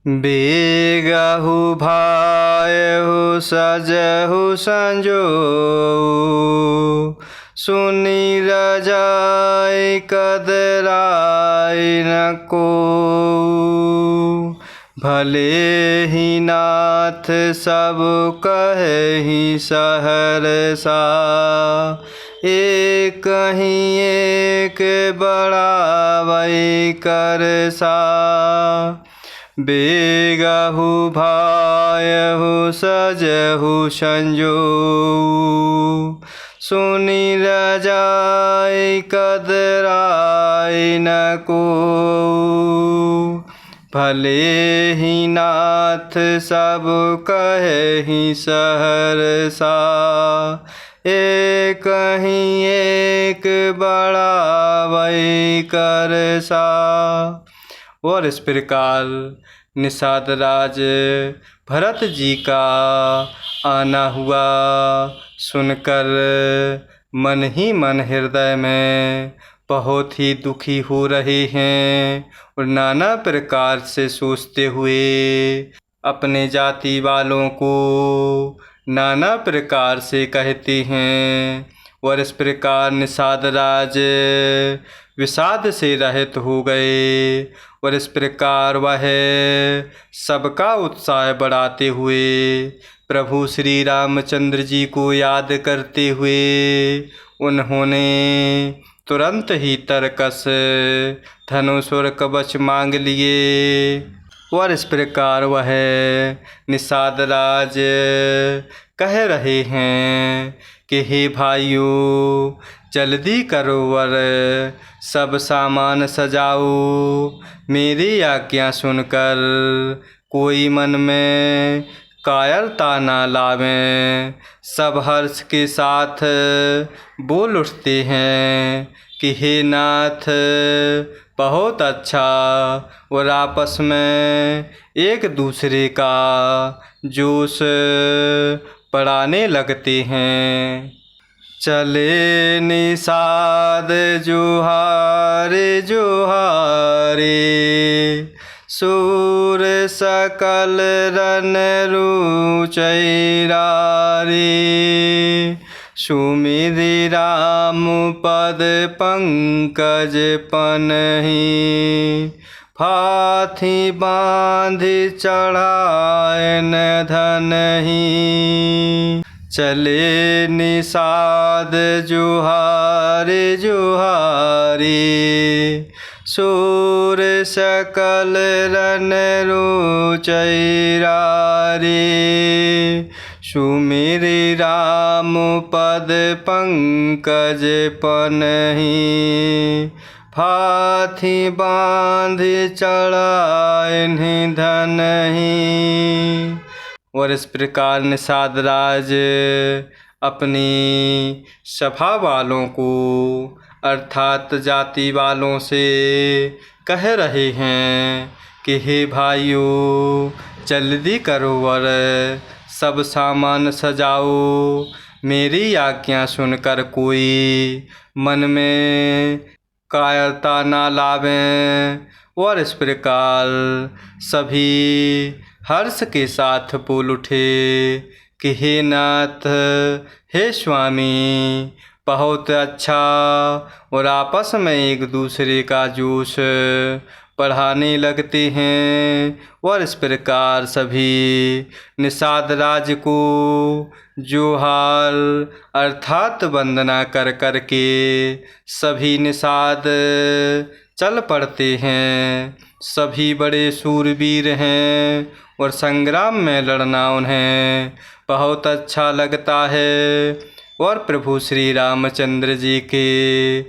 बेगहु भायहु सजहु संजोऊ। सुनि रजाई कदराई न कोऊ। भले ही नाथ सब कहेहि सहरसा। एक ही एक बड़ाई करसा। बेगहु भायहु सजहु संजोऊ। सुनि रजाई कदराई न कोऊ। भले ही नाथ सब कहेहि सहरसा। एक ही एक बड़ाई करसा। और इस प्रकार निषाद राज भरत जी का आना हुआ सुनकर मन ही मन हृदय में बहुत ही दुखी हो रहे हैं और नाना प्रकार से सोचते हुए अपने जाति वालों को नाना प्रकार से कहते हैं। और इस प्रकार निषाद राज विषाद से रहित हो गए। और इस प्रकार वह सबका उत्साह बढ़ाते हुए प्रभु श्री रामचंद्र जी को याद करते हुए उन्होंने तुरंत ही तरकस धनुष और कवच मांग लिए। और इस प्रकार वह निषाद राज कह रहे हैं कि हे भाइयों, जल्दी करो और सब सामान सजाओ। मेरी आज्ञा सुनकर कोई मन में कायरता ना लावें। सब हर्ष के साथ बोल उठते हैं कि हे नाथ, बहुत अच्छा। और आपस में एक दूसरे का जोश बढ़ाने लगते हैं। चले निषाद जोहारे जोहारे। सूर सकल रन रुचैरारे। सुमिरि राम पद पंकज पनहि। फाथी बांध चढ़ायन धनहि। चले निषाद जोहारे जोहारे। सूर सकल रन रुचैरारे। सुमिरि राम पद पंकज पनहि। फाथी बांध चढ़ायनि धनहि। और इस प्रकार निषाद राज अपनी सभा वालों को अर्थात जाति वालों से कह रहे हैं कि हे भाइयों, जल्दी करो और सब सामान सजाओ। मेरी आज्ञा सुनकर कोई मन में कायरता ना लावें। और इस प्रकार सभी हर्ष के साथ बोल उठे कि हे नाथ, हे स्वामी, बहुत अच्छा। और आपस में एक दूसरे का जोश बढ़ाने लगते हैं। और इस प्रकार सभी निषाद राज को जोहार अर्थात वंदना कर कर के सभी निषाद चल पड़ते हैं। सभी बड़े शूरवीर हैं और संग्राम में लड़ना उन्हें बहुत अच्छा लगता है। और प्रभु श्री रामचंद्र जी के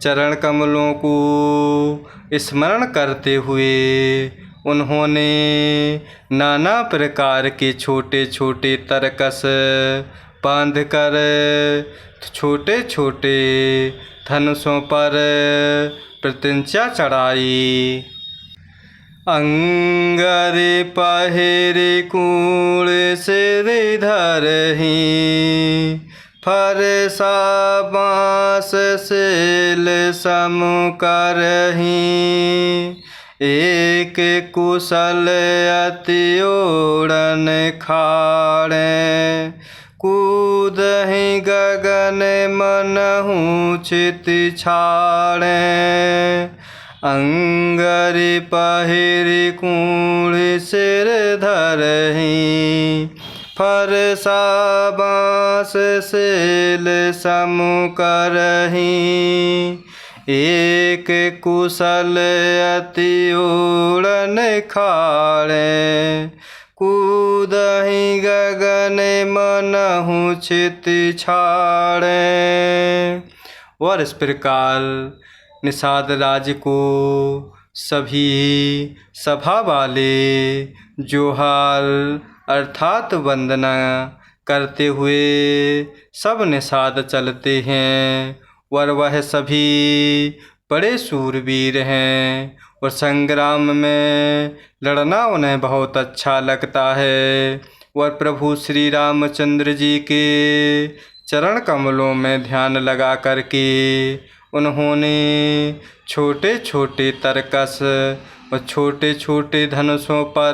चरण कमलों को स्मरण करते हुए उन्होंने नाना प्रकार के छोटे छोटे तरकस बांधकर छोटे छोटे धनुषों पर प्रत्यंचा चढ़ाई। अंगरे पहेरे कूड़ सिर धरहि। फरसा बाँस सेल सम करहि। एक कुशल अति ओढ़न खाड़े, कूदहि गगन मनहु चित छाड़े। अंगरि पहिरि कूढ़ि सिर धरहि, फरसा बाँस सेल सम करहि। एक कुशल अति ओढ़न खाड़े, कूदहि गगन मनहु चित छाड़े। और इस प्रकार निषाद राज को सभी सभा वाले जोहार अर्थात वंदना करते हुए सब निषाद चलते हैं। और वह सभी बड़े शूरवीर हैं और संग्राम में लड़ना उन्हें बहुत अच्छा लगता है। और प्रभु श्री रामचंद्र जी के चरण कमलों में ध्यान लगा करके उन्होंने छोटे छोटे तरकस और छोटे छोटे धनुषों पर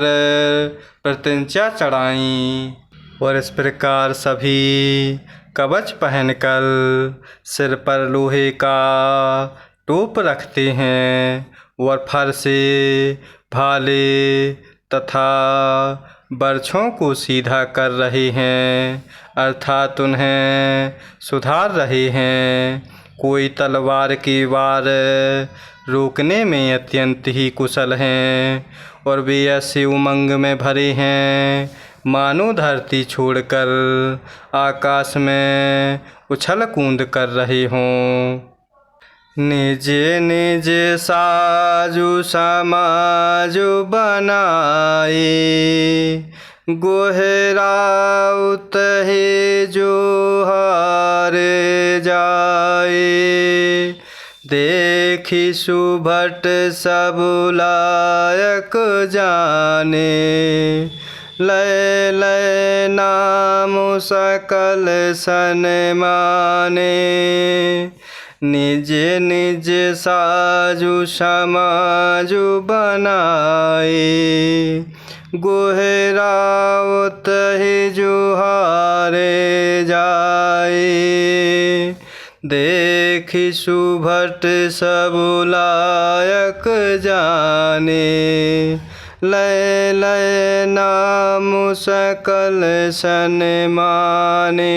प्रतिज्ञा चढ़ाई। और इस प्रकार सभी कवच पहनकर सिर पर लोहे का टोप रखते हैं और फर से भाले तथा बर्छों को सीधा कर रहे हैं, अर्थात उन्हें सुधार रहे हैं। कोई तलवार की वार रोकने में अत्यंत ही कुशल हैं और वे ऐसे उमंग में भरे हैं मानो धरती छोड़कर आकाश में उछल कूद कर रहे हों। निज निज साजु समाजु बनाए, गोहराउत हे जोहार जाए। देखि सुभट सब लायक जाने, लय लय नाम सकल सन्माने। निज निज साजु समाजु बनाए, गोहरावत ही जुहारे जाए। देखि सुभट सब लायक जाने, लय लय नाम सकल सन्माने।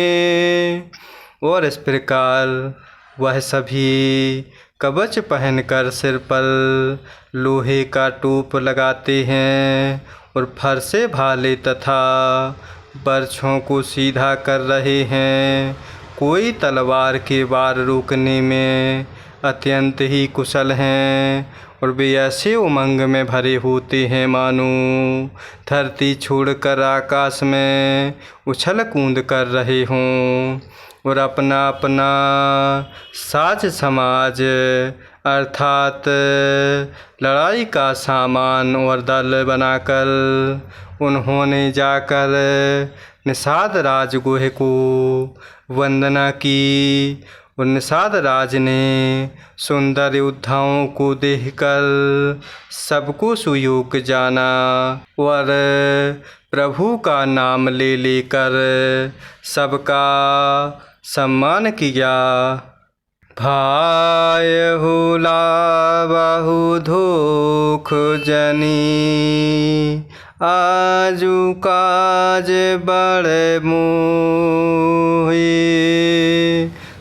और इस प्रकार वह सभी कवच पहनकर सिर पर लोहे का टोप लगाते हैं और फर से भाले तथा बर्छों को सीधा कर रहे हैं। कोई तलवार के वार रोकने में अत्यंत ही कुशल हैं और वे ऐसे उमंग में भरे होते हैं मानो धरती छोड़कर आकाश में उछल कूद कर रहे हों। और अपना अपना साज समाज अर्थात लड़ाई का सामान और दल बनाकर उन्होंने जाकर निषाद राज गुहे को वंदना की। और निषाद राज ने सुंदर योद्धाओं को देखकर सबको सुयोग जाना और प्रभु का नाम ले लेकर सबका सम्मान किया। भायहु लावहु धोख जनी, आजु काज बड़े मोहि।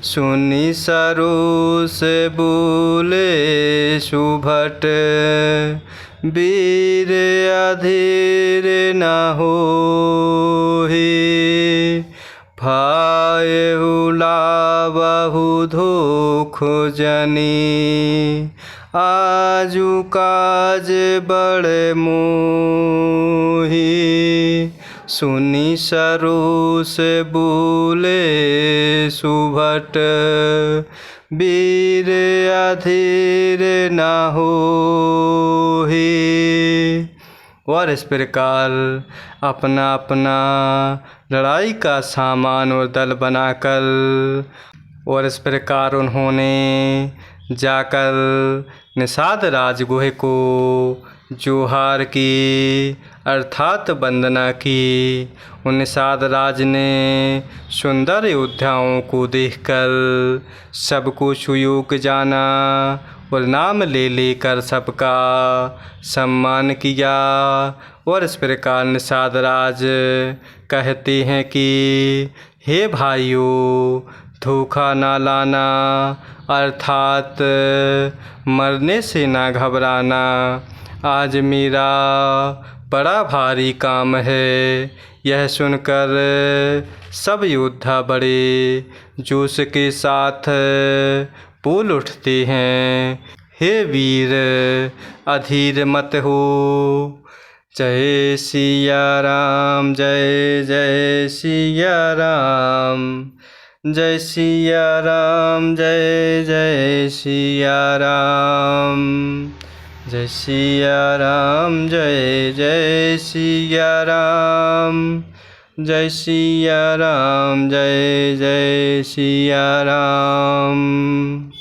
सुनि सरोस बोले सुभट, वीर अधीर न होहि। भायहु लावहु धोख जनी, आजु काज बड़े मोहि। सुनि सरोस बोले सुभट, वीर अधीर न होहि। और इस प्रकार अपना अपना लड़ाई का सामान और दल बनाकर और इस प्रकार उन्होंने जाकर निषाद राजगुह को जोहार की अर्थात वंदना की। उन निषाद राज ने सुंदर अयोध्याओं को देखकर सबको सुयोग जाना और नाम ले लेकर सबका सम्मान किया। और इस प्रकार निषाद राज कहते हैं कि हे भाइयों, धोखा ना लाना, अर्थात मरने से ना घबराना। आज मेरा बड़ा भारी काम है। यह सुनकर सब योद्धा बड़े जोश के साथ बोल उठते हैं, हे वीर, अधीर मत हो। जय सिया राम, जय जय सिया राम, जय सिया राम, जय जय सिया राम, जय सिया राम, जय जय सिया राम, जय सिया राम, जय जय सिया राम।